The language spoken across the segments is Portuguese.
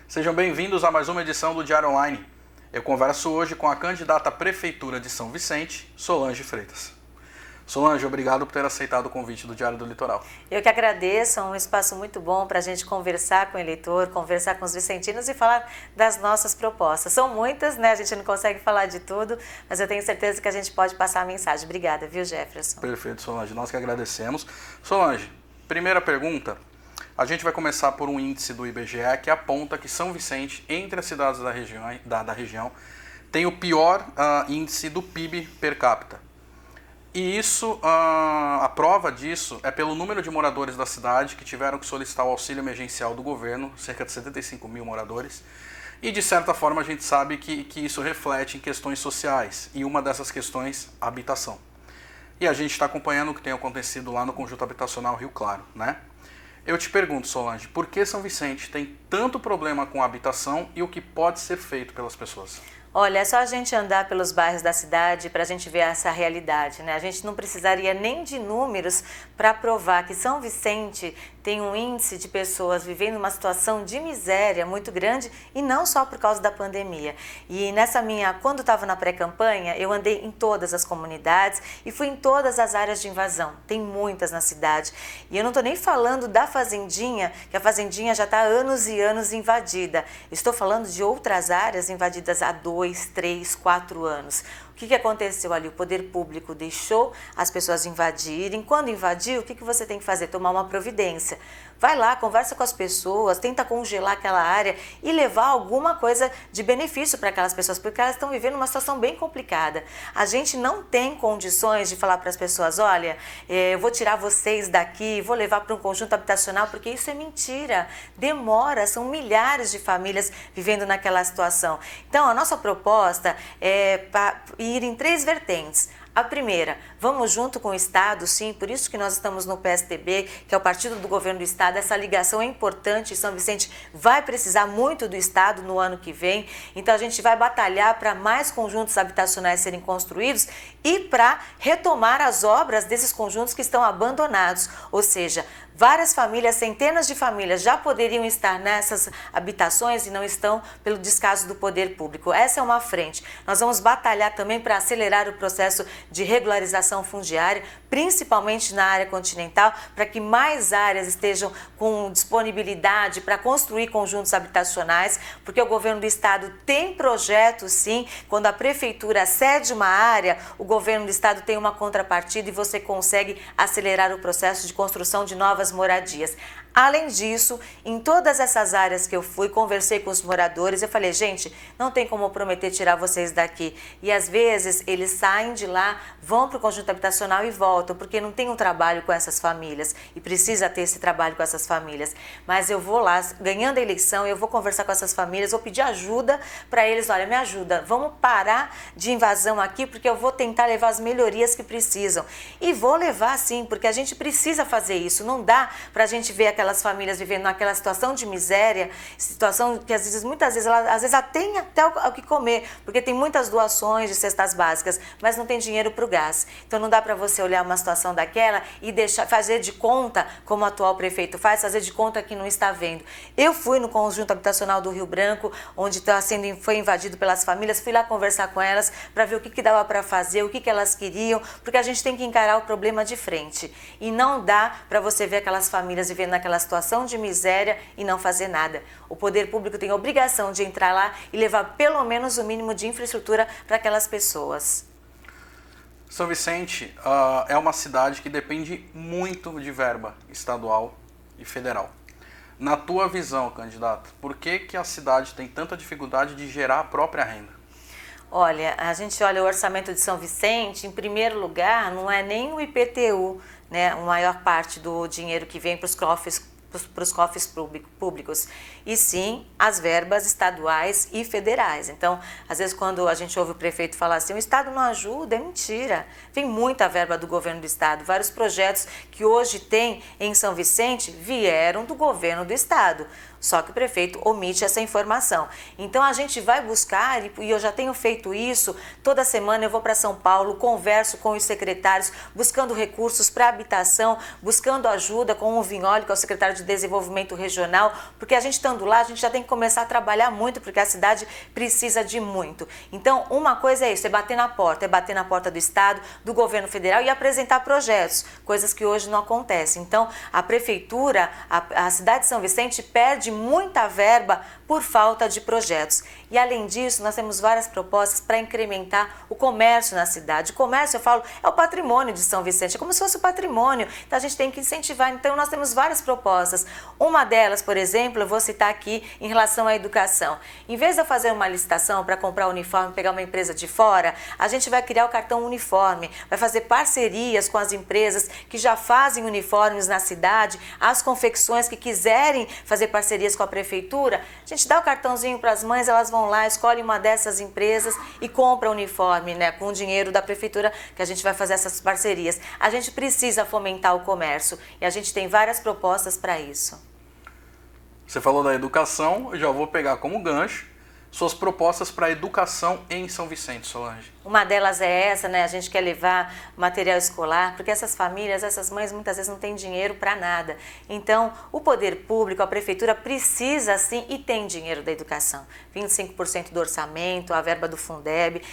Sejam bem-vindos a mais uma edição do Diário Online. Eu converso hoje com a candidata à Prefeitura de São Vicente, Solange Freitas. Solange, obrigado por ter aceitado o convite do Diário do Litoral. Eu que agradeço, é um espaço muito bom para a gente conversar com o eleitor, conversar com os vicentinos e falar das nossas propostas. São muitas, né? A gente não consegue falar de tudo, mas eu tenho certeza que a gente pode passar a mensagem. Obrigada, viu, Jefferson? Perfeito, Solange. Nós que agradecemos. Solange, primeira pergunta. A gente vai começar por um índice do IBGE que aponta que São Vicente, entre as cidades da região, tem o pior índice do PIB per capita. E isso, a prova disso é pelo número de moradores da cidade que tiveram que solicitar o auxílio emergencial do governo, cerca de 75 mil moradores. E de certa forma a gente sabe que isso reflete em questões sociais, e uma dessas questões, a habitação. E a gente está acompanhando o que tem acontecido lá no Conjunto Habitacional Rio Claro, né? Eu te pergunto, Solange, por que São Vicente tem tanto problema com a habitação e o que pode ser feito pelas pessoas? Olha, é só a gente andar pelos bairros da cidade para a gente ver essa realidade, né? A gente não precisaria nem de números para provar que São Vicente tem um índice de pessoas vivendo uma situação de miséria muito grande e não só por causa da pandemia. E quando estava na pré-campanha, eu andei em todas as comunidades e fui em todas as áreas de invasão. Tem muitas na cidade. E eu não estou nem falando da Fazendinha, que a Fazendinha já está há anos e anos invadida. Estou falando de outras áreas invadidas há 2, 3, 4 anos. O que aconteceu ali? O poder público deixou as pessoas invadirem. Quando invadiu, o que você tem que fazer? Tomar uma providência. Vai lá, conversa com as pessoas, tenta congelar aquela área e levar alguma coisa de benefício para aquelas pessoas, porque elas estão vivendo uma situação bem complicada. A gente não tem condições de falar para as pessoas, olha, eu vou tirar vocês daqui, vou levar para um conjunto habitacional, porque isso é mentira. Demora, são milhares de famílias vivendo naquela situação. Então, a nossa proposta é ir em 3 vertentes. A primeira, vamos junto com o Estado, sim, por isso que nós estamos no PSDB, que é o Partido do Governo do Estado. Essa ligação é importante, São Vicente vai precisar muito do Estado no ano que vem, então a gente vai batalhar para mais conjuntos habitacionais serem construídos e para retomar as obras desses conjuntos que estão abandonados, ou seja, várias famílias, centenas de famílias já poderiam estar nessas habitações e não estão pelo descaso do poder público. Essa é uma frente. Nós vamos batalhar também para acelerar o processo de regularização fundiária, principalmente na área continental, para que mais áreas estejam com disponibilidade para construir conjuntos habitacionais, porque o governo do estado tem projetos, sim. Quando a prefeitura cede uma área, o governo do estado tem uma contrapartida e você consegue acelerar o processo de construção de novas moradias. Além disso, em todas essas áreas que eu fui, conversei com os moradores, eu falei, gente, não tem como prometer tirar vocês daqui. E às vezes eles saem de lá, vão para o conjunto habitacional e voltam, porque não tem um trabalho com essas famílias e precisa ter esse trabalho com essas famílias. Mas eu vou lá, ganhando a eleição, eu vou conversar com essas famílias, vou pedir ajuda para eles, olha, me ajuda, vamos parar de invasão aqui, porque eu vou tentar levar as melhorias que precisam. E vou levar sim, porque a gente precisa fazer isso, não dá para a gente ver aquelas famílias vivendo naquela situação de miséria, situação que muitas vezes ela tem até o que comer, porque tem muitas doações de cestas básicas, mas não tem dinheiro para o gás. Então não dá para você olhar uma situação daquela e fazer de conta, como o atual prefeito faz, fazer de conta que não está vendo. Eu fui no conjunto habitacional do Rio Branco, onde foi invadido pelas famílias, fui lá conversar com elas para ver o que dava para fazer, o que elas queriam, porque a gente tem que encarar o problema de frente. E não dá para você ver aquelas famílias vivendo naquela situação de miséria e não fazer nada. O poder público tem a obrigação de entrar lá e levar pelo menos o mínimo de infraestrutura para aquelas pessoas. São Vicente é uma cidade que depende muito de verba estadual e federal. Na tua visão, candidato, por que a cidade tem tanta dificuldade de gerar a própria renda? Olha, a gente olha o orçamento de São Vicente, em primeiro lugar, não é nem o IPTU, né, a maior parte do dinheiro que vem para os cofres públicos, e sim as verbas estaduais e federais. Então, às vezes quando a gente ouve o prefeito falar assim, o estado não ajuda, é mentira. Vem muita verba do governo do estado, vários projetos que hoje tem em São Vicente vieram do governo do estado. Só que o prefeito omite essa informação. Então a gente vai buscar, e eu já tenho feito isso, toda semana eu vou para São Paulo, converso com os secretários, buscando recursos para habitação, buscando ajuda com o Vignoli, que é o secretário de Desenvolvimento Regional, porque a gente estando lá, a gente já tem que começar a trabalhar muito, porque a cidade precisa de muito. Então, uma coisa é isso, é bater na porta do Estado, do governo federal e apresentar projetos, coisas que hoje não acontecem. Então, a prefeitura, a cidade de São Vicente perde muita verba por falta de projetos. E além disso, nós temos várias propostas para incrementar o comércio na cidade. O comércio, eu falo, é o patrimônio de São Vicente, é como se fosse o patrimônio. Então a gente tem que incentivar. Então nós temos várias propostas. Uma delas, por exemplo, eu vou citar aqui em relação à educação. Em vez de eu fazer uma licitação para comprar uniforme, pegar uma empresa de fora, a gente vai criar o cartão uniforme, vai fazer parcerias com as empresas que já fazem uniformes na cidade, as confecções que quiserem fazer parcerias com a prefeitura, a gente dá o cartãozinho para as mães, elas vão lá, escolhem uma dessas empresas e compram uniforme, né, com o dinheiro da prefeitura que a gente vai fazer essas parcerias. A gente precisa fomentar o comércio e a gente tem várias propostas para isso. Você falou da educação, eu já vou pegar como gancho suas propostas para a educação em São Vicente, Solange. Uma delas é essa, né? A gente quer levar material escolar, porque essas famílias, essas mães muitas vezes não têm dinheiro para nada. Então, o poder público, a prefeitura precisa sim e tem dinheiro da educação. 25% do orçamento, a verba do Fundeb.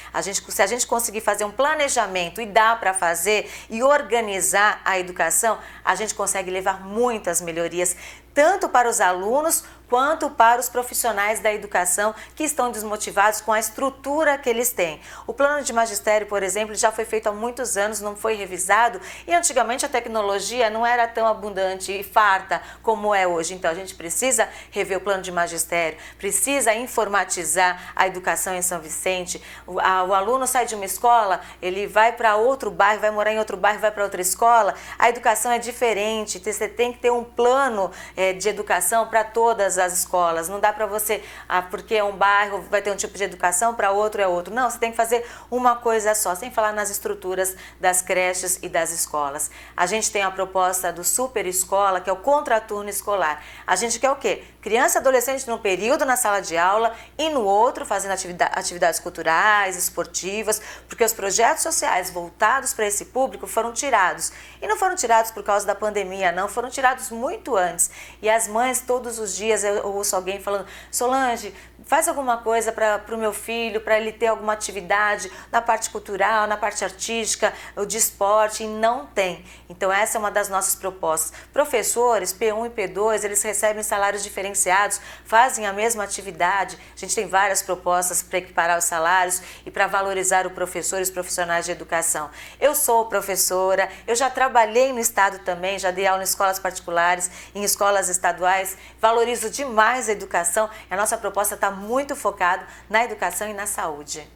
Se a gente conseguir fazer um planejamento e dá para fazer e organizar a educação, a gente consegue levar muitas melhorias, tanto para os alunos quanto para os profissionais da educação que estão desmotivados com a estrutura que eles têm. O plano de magistério, por exemplo, já foi feito há muitos anos, não foi revisado e antigamente a tecnologia não era tão abundante e farta como é hoje. Então a gente precisa rever o plano de magistério, precisa informatizar a educação em São Vicente. O aluno sai de uma escola, ele vai para outro bairro, vai morar em outro bairro, vai para outra escola, a educação é diferente, você tem que ter um plano de educação para todas as escolas. Não dá para você, porque é um bairro, vai ter um tipo de educação, para outro é outro. Não, você tem que fazer uma coisa só, sem falar nas estruturas das creches e das escolas. A gente tem a proposta do Super Escola, que é o contraturno escolar. A gente quer o quê? Criança e adolescente num período na sala de aula e no outro fazendo atividades culturais, esportivas, porque os projetos sociais voltados para esse público foram tirados. E não foram tirados por causa da pandemia, não, foram tirados muito antes. E as mães, todos os dias, eu ouço alguém falando: Solange, faz alguma coisa para o meu filho, para ele ter alguma atividade na parte cultural, na parte artística, de esporte, e não tem. Então essa é uma das nossas propostas. Professores, P1 e P2, eles recebem salários diferenciados, fazem a mesma atividade. A gente tem várias propostas para equiparar os salários e para valorizar o professor e os profissionais de educação. Eu sou professora, eu já trabalhei no estado também, já dei aula em escolas particulares, em escolas estaduais, valorizo demais a educação e a nossa proposta está muito focada na educação e na saúde.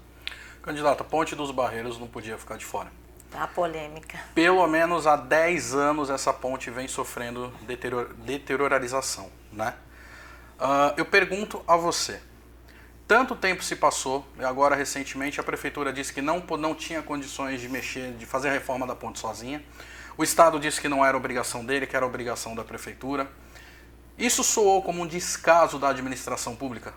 Candidata, Ponte dos Barreiros não podia ficar de fora. A polêmica. Pelo menos há 10 anos essa ponte vem sofrendo deteriorização, né? Eu pergunto a você, tanto tempo se passou, e agora recentemente a prefeitura disse que não tinha condições de mexer, de fazer a reforma da ponte sozinha. O Estado disse que não era obrigação dele, que era obrigação da prefeitura. Isso soou como um descaso da administração pública?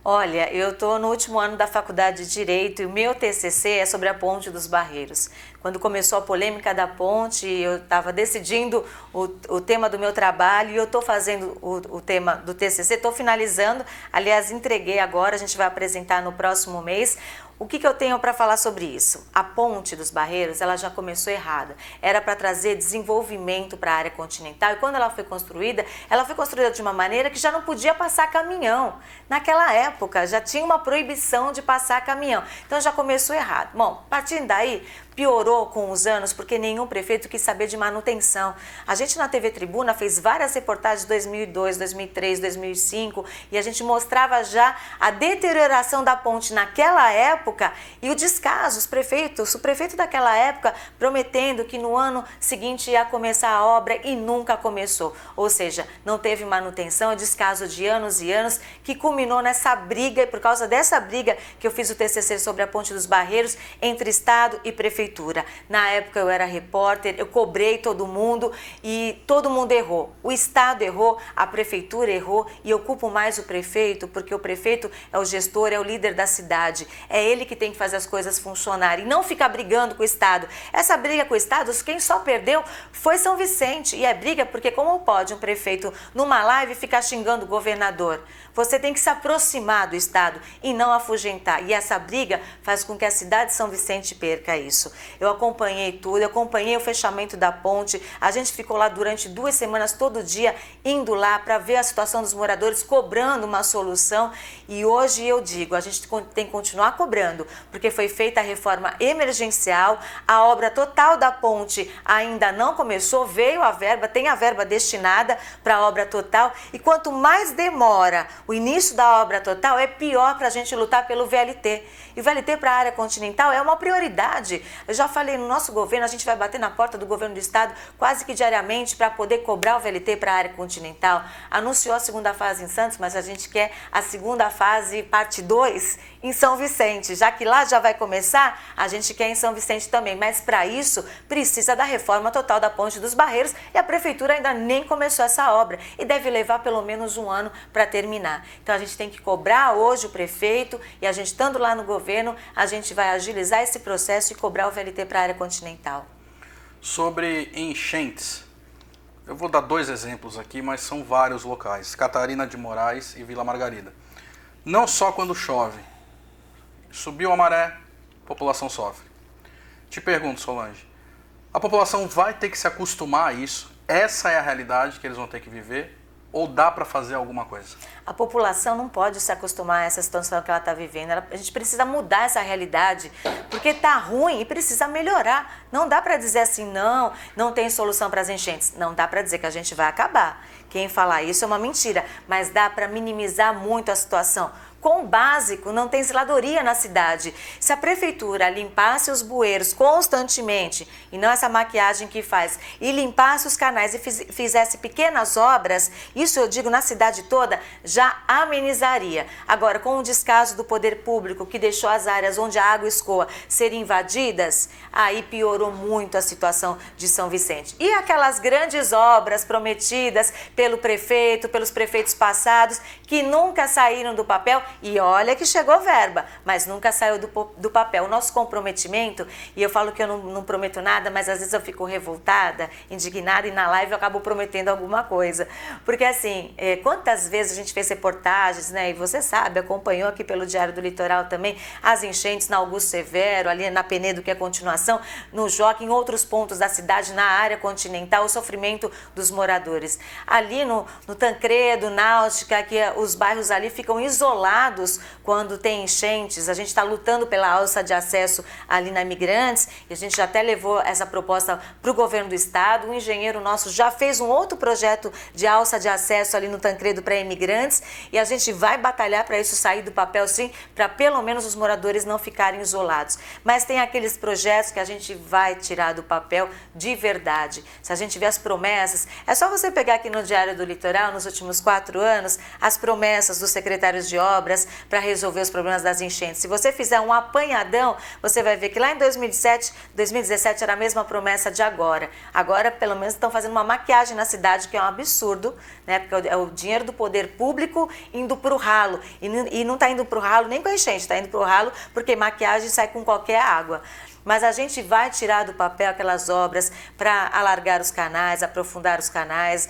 Olha, eu estou no último ano da faculdade de Direito e o meu TCC é sobre a Ponte dos Barreiros. Quando começou a polêmica da ponte, eu estava decidindo o tema do meu trabalho e eu estou fazendo o tema do TCC, estou finalizando, aliás, entreguei agora, a gente vai apresentar no próximo mês. O que eu tenho para falar sobre isso? A Ponte dos Barreiros, ela já começou errada. Era para trazer desenvolvimento para a área continental e quando ela foi construída de uma maneira que já não podia passar caminhão. Naquela época já tinha uma proibição de passar caminhão. Então já começou errado. Bom, partindo daí, piorou com os anos porque nenhum prefeito quis saber de manutenção. A gente na TV Tribuna fez várias reportagens de 2002, 2003, 2005 e a gente mostrava já a deterioração da ponte naquela época época, e o descaso, o prefeito daquela época prometendo que no ano seguinte ia começar a obra e nunca começou. Ou seja, não teve manutenção, é descaso de anos e anos, que culminou nessa briga, e por causa dessa briga que eu fiz o TCC sobre a Ponte dos Barreiros entre Estado e Prefeitura. Na época eu era repórter, eu cobrei todo mundo e todo mundo errou. O Estado errou, a Prefeitura errou e eu culpo mais o prefeito, porque o prefeito é o gestor, é o líder da cidade. É ele que tem que fazer as coisas funcionarem e não ficar brigando com o Estado. Essa briga com o Estado, quem só perdeu foi São Vicente. E é briga porque como pode um prefeito numa live ficar xingando o governador? Você tem que se aproximar do Estado e não afugentar. E essa briga faz com que a cidade de São Vicente perca isso. Eu acompanhei tudo, eu acompanhei o fechamento da ponte. A gente ficou lá durante 2 semanas, todo dia, indo lá para ver a situação dos moradores, cobrando uma solução. E hoje eu digo, a gente tem que continuar cobrando, porque foi feita a reforma emergencial, a obra total da ponte ainda não começou, veio a verba, tem a verba destinada para a obra total. E quanto mais demora o início da obra total, é pior para a gente lutar pelo VLT. E o VLT para a área continental é uma prioridade. Eu já falei, no nosso governo, a gente vai bater na porta do governo do estado quase que diariamente para poder cobrar o VLT para a área continental. Anunciou a segunda fase em Santos, mas a gente quer a segunda fase, parte 2, em São Vicente. Já que lá já vai começar, a gente quer em São Vicente também. Mas para isso, precisa da reforma total da Ponte dos Barreiros e a prefeitura ainda nem começou essa obra. E deve levar pelo menos 1 ano para terminar. Então a gente tem que cobrar hoje o prefeito e a gente estando lá no governo, a gente vai agilizar esse processo e cobrar o VLT para a área continental. Sobre enchentes, eu vou dar 2 exemplos aqui, mas são vários locais, Catarina de Moraes e Vila Margarida. Não só quando chove, subiu a maré, a população sofre. Te pergunto, Solange, a população vai ter que se acostumar a isso? Essa é a realidade que eles vão ter que viver? Ou dá para fazer alguma coisa? A população não pode se acostumar a essa situação que ela está vivendo. A gente precisa mudar essa realidade, porque está ruim e precisa melhorar. Não dá para dizer assim, não tem solução para as enchentes. Não dá para dizer que a gente vai acabar. Quem falar isso é uma mentira, mas dá para minimizar muito a situação. Com o básico, não tem zeladoria na cidade. Se a prefeitura limpasse os bueiros constantemente, e não essa maquiagem que faz, e limpasse os canais e fizesse pequenas obras, isso eu digo na cidade toda, já amenizaria. Agora, com o descaso do poder público, que deixou as áreas onde a água escoa serem invadidas, aí piorou muito a situação de São Vicente. E aquelas grandes obras prometidas pelo prefeito, pelos prefeitos passados, que nunca saíram do papel. E olha que chegou verba, mas nunca saiu do papel. O nosso comprometimento, e eu falo que eu não prometo nada, mas às vezes eu fico revoltada, indignada, e na live eu acabo prometendo alguma coisa. Porque assim, quantas vezes a gente fez reportagens, né? E você sabe, acompanhou aqui pelo Diário do Litoral também, as enchentes na Augusto Severo, ali na Penedo, que é a continuação, no Joca, em outros pontos da cidade, na área continental, o sofrimento dos moradores. Ali no Tancredo, Náutica, que os bairros ali ficam isolados quando tem enchentes. A gente está lutando pela alça de acesso ali na Imigrantes e a gente já até levou essa proposta para o governo do estado. O engenheiro nosso já fez um outro projeto de alça de acesso ali no Tancredo para imigrantes e a gente vai batalhar para isso sair do papel sim, para pelo menos os moradores não ficarem isolados. Mas tem aqueles projetos que a gente vai tirar do papel de verdade. Se a gente vê as promessas, é só você pegar aqui no Diário do Litoral, nos últimos 4 anos, as promessas dos secretários de obras para resolver os problemas das enchentes. Se você fizer um apanhadão, você vai ver que lá em 2017 era a mesma promessa de agora. Agora, pelo menos, estão fazendo uma maquiagem na cidade, que é um absurdo, né? Porque é o dinheiro do poder público indo para o ralo. E não está indo para o ralo nem com a enchente, está indo para o ralo porque maquiagem sai com qualquer água. Mas a gente vai tirar do papel aquelas obras para alargar os canais, aprofundar os canais.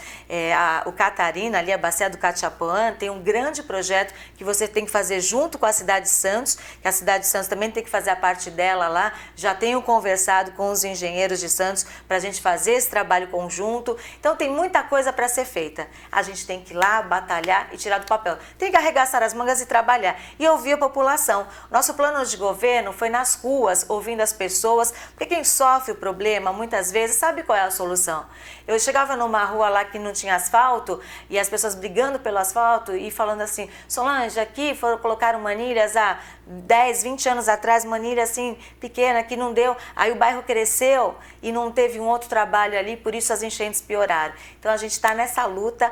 O Catarina, ali a Bacia do Catiapuã, tem um grande projeto que você tem que fazer junto com a cidade de Santos, que a cidade de Santos também tem que fazer a parte dela lá. Já tenho conversado com os engenheiros de Santos para a gente fazer esse trabalho conjunto. Então tem muita coisa para ser feita. A gente tem que ir lá, batalhar e tirar do papel. Tem que arregaçar as mangas e trabalhar. E ouvir a população. Nosso plano de governo foi nas ruas, ouvindo as pessoas, pessoas, porque quem sofre o problema, muitas vezes, sabe qual é a solução. Eu chegava numa rua lá que não tinha asfalto, e as pessoas brigando pelo asfalto e falando assim, Solange, aqui colocaram manilhas há 10, 20 anos atrás, manilha assim, pequena, que não deu. Aí o bairro cresceu e não teve um outro trabalho ali, por isso as enchentes pioraram. Então a gente está nessa luta,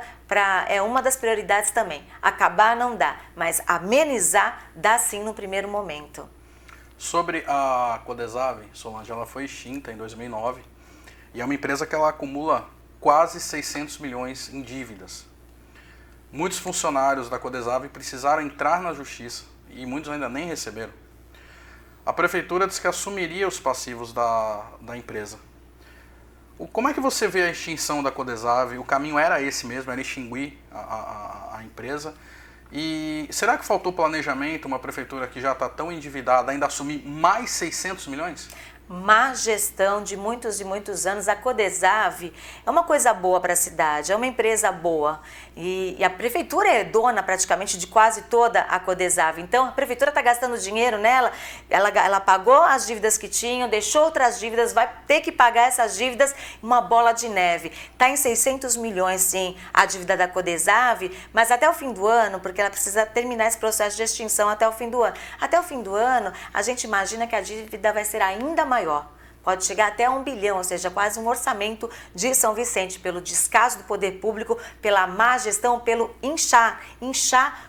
é uma das prioridades também. Acabar não dá, mas amenizar dá sim no primeiro momento. Sobre a Codesave, Solange, ela foi extinta em 2009 e é uma empresa que ela acumula quase 600 milhões em dívidas. Muitos funcionários da Codesave precisaram entrar na justiça e muitos ainda nem receberam. A prefeitura disse que assumiria os passivos da empresa. Como é que você vê a extinção da Codesave? O caminho era esse mesmo, era extinguir a empresa. E será que faltou planejamento, uma prefeitura que já está tão endividada, ainda assumir mais 600 milhões? Má gestão de muitos e muitos anos. A Codesave é uma coisa boa para a cidade, é uma empresa boa. E a prefeitura é dona praticamente de quase toda a Codesave. Então a prefeitura está gastando dinheiro nela, ela pagou as dívidas que tinham, deixou outras dívidas, vai ter que pagar essas dívidas, uma bola de neve. Está em 600 milhões sim a dívida da Codesave, mas até o fim do ano, porque ela precisa terminar esse processo de extinção até o fim do ano. Até o fim do ano, a gente imagina que a dívida vai ser ainda maior. Pode chegar até 1 bilhão, ou seja, quase um orçamento de São Vicente, pelo descaso do poder público, pela má gestão, pelo inchar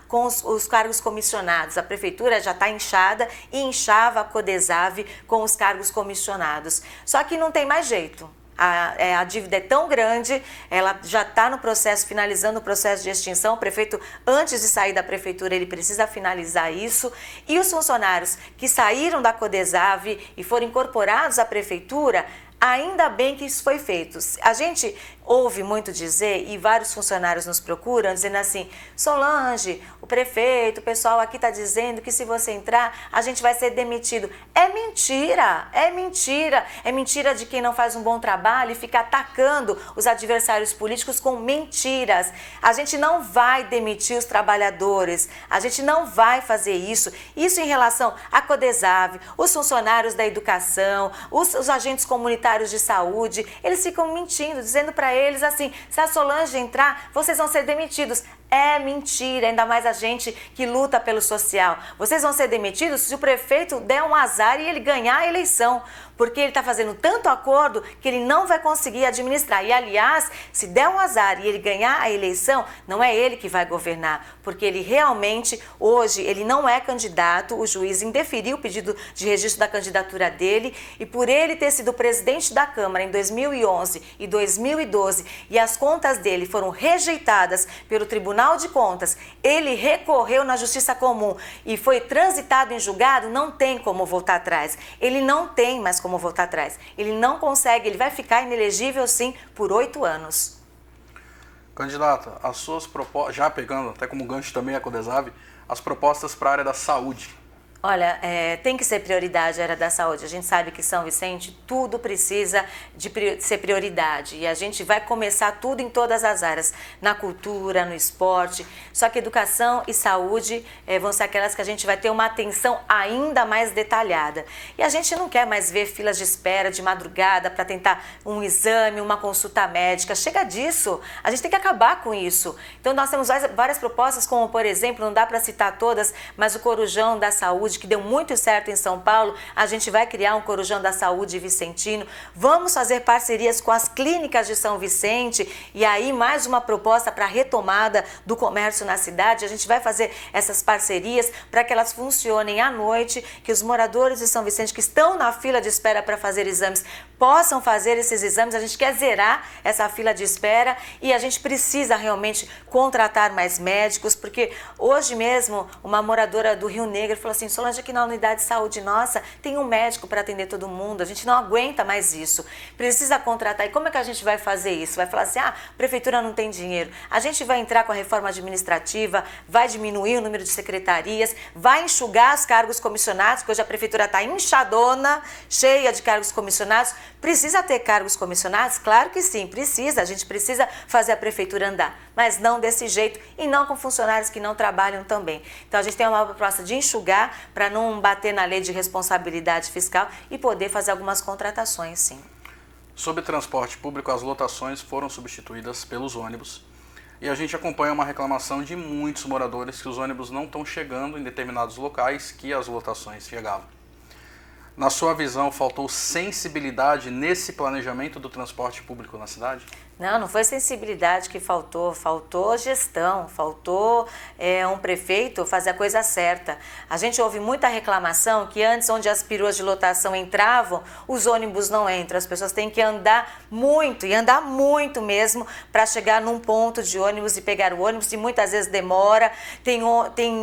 com os cargos comissionados. A prefeitura já está inchada e inchava a Codesave com os cargos comissionados. Só que não tem mais jeito. A dívida é tão grande, ela já está no processo, finalizando o processo de extinção. O prefeito, antes de sair da prefeitura, ele precisa finalizar isso. E os funcionários que saíram da Codesave e foram incorporados à prefeitura, ainda bem que isso foi feito. A gente ouve muito dizer, e vários funcionários nos procuram, dizendo assim, Solange, o prefeito, o pessoal aqui está dizendo que se você entrar, a gente vai ser demitido. É mentira, é mentira. É mentira de quem não faz um bom trabalho e fica atacando os adversários políticos com mentiras. A gente não vai demitir os trabalhadores, a gente não vai fazer isso. Isso em relação à Codesave, os funcionários da educação, os agentes comunitários de saúde, eles ficam mentindo, dizendo para eles assim, se a Solange entrar, vocês vão ser demitidos. É mentira, ainda mais a gente que luta pelo social. Vocês vão ser demitidos se o prefeito der um azar e ele ganhar a eleição, porque ele está fazendo tanto acordo que ele não vai conseguir administrar. E, aliás, se der um azar e ele ganhar a eleição, não é ele que vai governar, porque ele realmente, hoje, ele não é candidato, o juiz indeferiu o pedido de registro da candidatura dele, e por ele ter sido presidente da Câmara em 2011 e 2012, e as contas dele foram rejeitadas pelo Tribunal de Contas, ele recorreu na Justiça Comum e foi transitado em julgado, não tem como voltar atrás. Ele não tem mais como voltar atrás. Ele não consegue, ele vai ficar inelegível sim por 8 anos. Candidata, as suas propostas, já pegando até como gancho também a Codesave, as propostas para a área da saúde. Olha, tem que ser prioridade a área da saúde. A gente sabe que São Vicente, tudo precisa de ser prioridade. E a gente vai começar tudo em todas as áreas, na cultura, no esporte. Só que educação e saúde vão ser aquelas que a gente vai ter uma atenção ainda mais detalhada. E a gente não quer mais ver filas de espera de madrugada para tentar um exame, uma consulta médica. Chega disso. A gente tem que acabar com isso. Então nós temos várias propostas, como por exemplo, não dá para citar todas, mas o Corujão da Saúde, que deu muito certo em São Paulo, a gente vai criar um Corujão da Saúde vicentino. Vamos fazer parcerias com as clínicas de São Vicente e aí mais uma proposta para a retomada do comércio na cidade. A gente vai fazer essas parcerias para que elas funcionem à noite, que os moradores de São Vicente que estão na fila de espera para fazer exames possam fazer esses exames. A gente quer zerar essa fila de espera e a gente precisa realmente contratar mais médicos, porque hoje mesmo uma moradora do Rio Negro falou assim, Solange, aqui na unidade de saúde nossa tem um médico para atender todo mundo, a gente não aguenta mais isso, precisa contratar. E como é que a gente vai fazer isso? Vai falar assim, a prefeitura não tem dinheiro. A gente vai entrar com a reforma administrativa, vai diminuir o número de secretarias, vai enxugar os cargos comissionados, porque hoje a prefeitura está inchadona, cheia de cargos comissionados. Precisa ter cargos comissionados? Claro que sim, precisa, a gente precisa fazer a prefeitura andar, mas não desse jeito e não com funcionários que não trabalham também. Então a gente tem uma proposta de enxugar para não bater na lei de responsabilidade fiscal e poder fazer algumas contratações, sim. Sobre transporte público, as lotações foram substituídas pelos ônibus. E a gente acompanha uma reclamação de muitos moradores que os ônibus não estão chegando em determinados locais que as lotações chegavam. Na sua visão, faltou sensibilidade nesse planejamento do transporte público na cidade? Não foi sensibilidade que faltou gestão, faltou um prefeito fazer a coisa certa. A gente ouve muita reclamação que antes, onde as peruas de lotação entravam, os ônibus não entram. As pessoas têm que andar muito, e andar muito mesmo, para chegar num ponto de ônibus e pegar o ônibus, e muitas vezes demora. Tem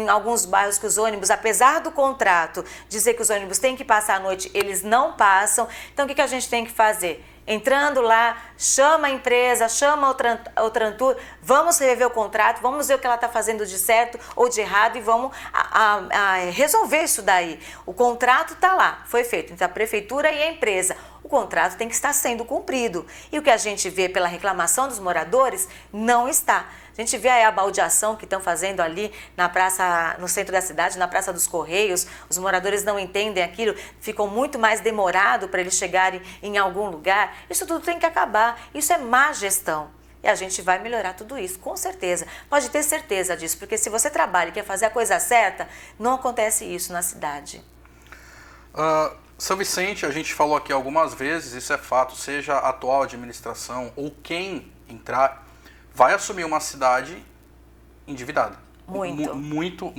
alguns bairros que os ônibus, apesar do contrato dizer que os ônibus têm que passar a noite, eles não passam. Então, o que a gente tem que fazer? Entrando lá, chama a empresa, chama o Trantur, vamos rever o contrato, vamos ver o que ela está fazendo de certo ou de errado e vamos resolver isso daí. O contrato está lá, foi feito entre a prefeitura e a empresa. O contrato tem que estar sendo cumprido. E o que a gente vê pela reclamação dos moradores, não está. A gente vê aí a baldeação que estão fazendo ali na praça, no centro da cidade, na Praça dos Correios. Os moradores não entendem aquilo, ficam muito mais demorado para eles chegarem em algum lugar. Isso tudo tem que acabar. Isso é má gestão. E a gente vai melhorar tudo isso, com certeza. Pode ter certeza disso, porque se você trabalha e quer fazer a coisa certa, não acontece isso na cidade. São Vicente, a gente falou aqui algumas vezes, isso é fato, seja a atual administração ou quem entrar, vai assumir uma cidade endividada. Muito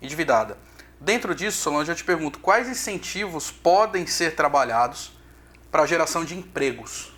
endividada. Dentro disso, Solange, eu te pergunto, quais incentivos podem ser trabalhados para a geração de empregos?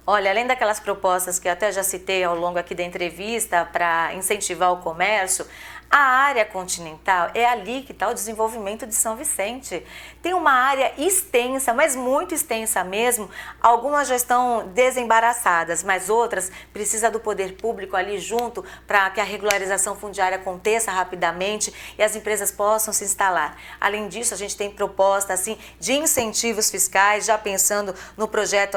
Olha, além daquelas propostas que eu até já citei ao longo aqui da entrevista para incentivar o comércio, a área continental é ali que está o desenvolvimento de São Vicente. Tem uma área extensa, mas muito extensa mesmo. Algumas já estão desembaraçadas, mas outras precisam do poder público ali junto para que a regularização fundiária aconteça rapidamente e as empresas possam se instalar. Além disso, a gente tem proposta assim, de incentivos fiscais, já pensando no projeto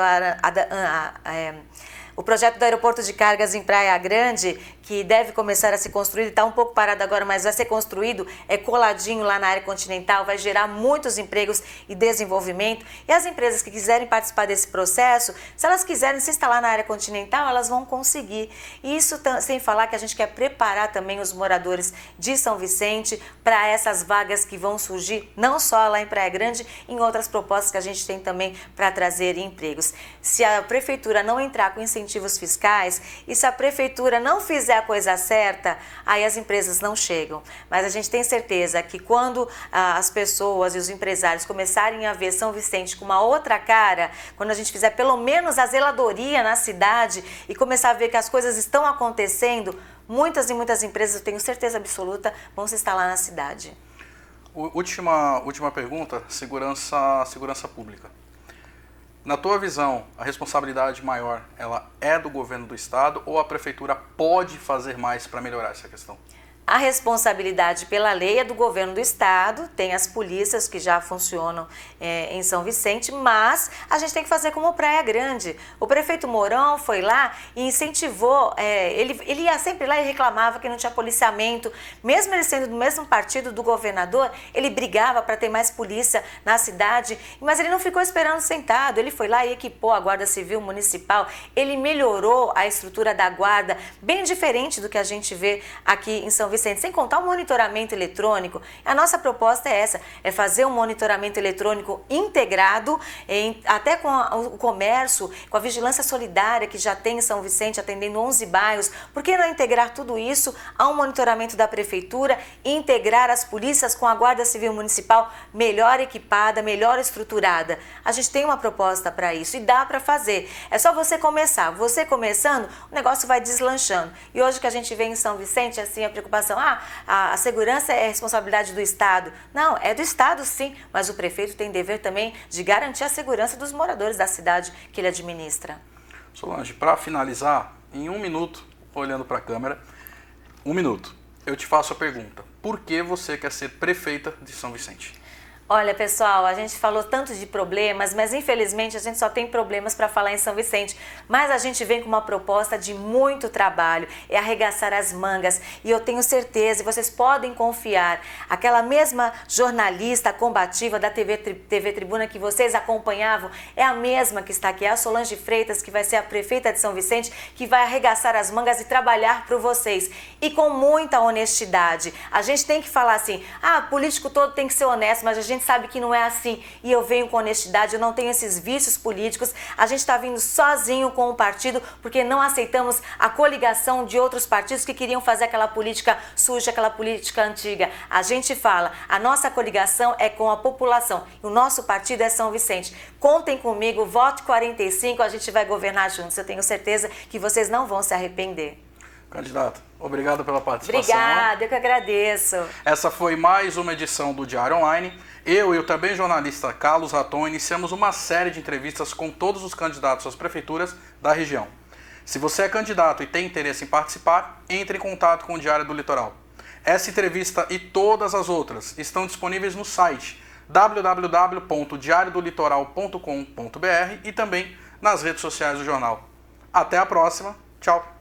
o projeto do aeroporto de cargas em Praia Grande, que deve começar a ser construído, está um pouco parado agora, mas vai ser construído, coladinho lá na área continental, vai gerar muitos empregos e desenvolvimento. E as empresas que quiserem participar desse processo, se elas quiserem se instalar na área continental, elas vão conseguir. E isso sem falar que a gente quer preparar também os moradores de São Vicente para essas vagas que vão surgir, não só lá em Praia Grande, em outras propostas que a gente tem também para trazer empregos. Se a prefeitura não entrar com incentivos fiscais e se a prefeitura não fizer a coisa certa, aí as empresas não chegam. Mas a gente tem certeza que quando as pessoas e os empresários começarem a ver São Vicente com uma outra cara, quando a gente fizer pelo menos a zeladoria na cidade e começar a ver que as coisas estão acontecendo, muitas e muitas empresas, eu tenho certeza absoluta, vão se instalar na cidade. Última pergunta, segurança pública. Na tua visão, a responsabilidade maior, ela é do governo do estado ou a prefeitura pode fazer mais para melhorar essa questão? A responsabilidade pela lei é do governo do estado, tem as polícias que já funcionam em São Vicente, mas a gente tem que fazer como Praia Grande. O prefeito Mourão foi lá e incentivou, ele ia sempre lá e reclamava que não tinha policiamento, mesmo ele sendo do mesmo partido do governador, ele brigava para ter mais polícia na cidade, mas ele não ficou esperando sentado, ele foi lá e equipou a Guarda Civil Municipal, ele melhorou a estrutura da guarda, bem diferente do que a gente vê aqui em São Vicente, sem contar o monitoramento eletrônico. A nossa proposta é essa, é fazer um monitoramento eletrônico integrado, até com o comércio, com a vigilância solidária que já tem em São Vicente, atendendo 11 bairros. Por que não integrar tudo isso a um monitoramento da prefeitura e integrar as polícias com a Guarda Civil Municipal melhor equipada, melhor estruturada? A gente tem uma proposta para isso e dá para fazer. É só você começar. Você começando, o negócio vai deslanchando. E hoje que a gente vê em São Vicente, assim, a preocupação, a segurança é responsabilidade do Estado. Não, é do Estado sim, mas o prefeito tem dever também de garantir a segurança dos moradores da cidade que ele administra. Solange, para finalizar, em 1 minuto, olhando para a câmera, 1 minuto, eu te faço a pergunta: por que você quer ser prefeita de São Vicente? Olha, pessoal, a gente falou tanto de problemas, mas infelizmente a gente só tem problemas para falar em São Vicente. Mas a gente vem com uma proposta de muito trabalho, é arregaçar as mangas. E eu tenho certeza, e vocês podem confiar, aquela mesma jornalista combativa da TV Tribuna que vocês acompanhavam, é a mesma que está aqui, é a Solange Freitas, que vai ser a prefeita de São Vicente, que vai arregaçar as mangas e trabalhar para vocês. E com muita honestidade. A gente tem que falar assim, político todo tem que ser honesto, mas a gente sabe que não é assim, e eu venho com honestidade, eu não tenho esses vícios políticos, a gente está vindo sozinho com o partido, porque não aceitamos a coligação de outros partidos que queriam fazer aquela política suja, aquela política antiga. A gente fala, a nossa coligação é com a população, o nosso partido é São Vicente. Contem comigo, vote 45, a gente vai governar juntos, eu tenho certeza que vocês não vão se arrepender. Candidato, obrigado pela participação. Obrigada, eu que agradeço. Essa foi mais uma edição do Diário Online. Eu e o também jornalista Carlos Raton iniciamos uma série de entrevistas com todos os candidatos às prefeituras da região. Se você é candidato e tem interesse em participar, entre em contato com o Diário do Litoral. Essa entrevista e todas as outras estão disponíveis no site www.diariodolitoral.com.br e também nas redes sociais do jornal. Até a próxima. Tchau.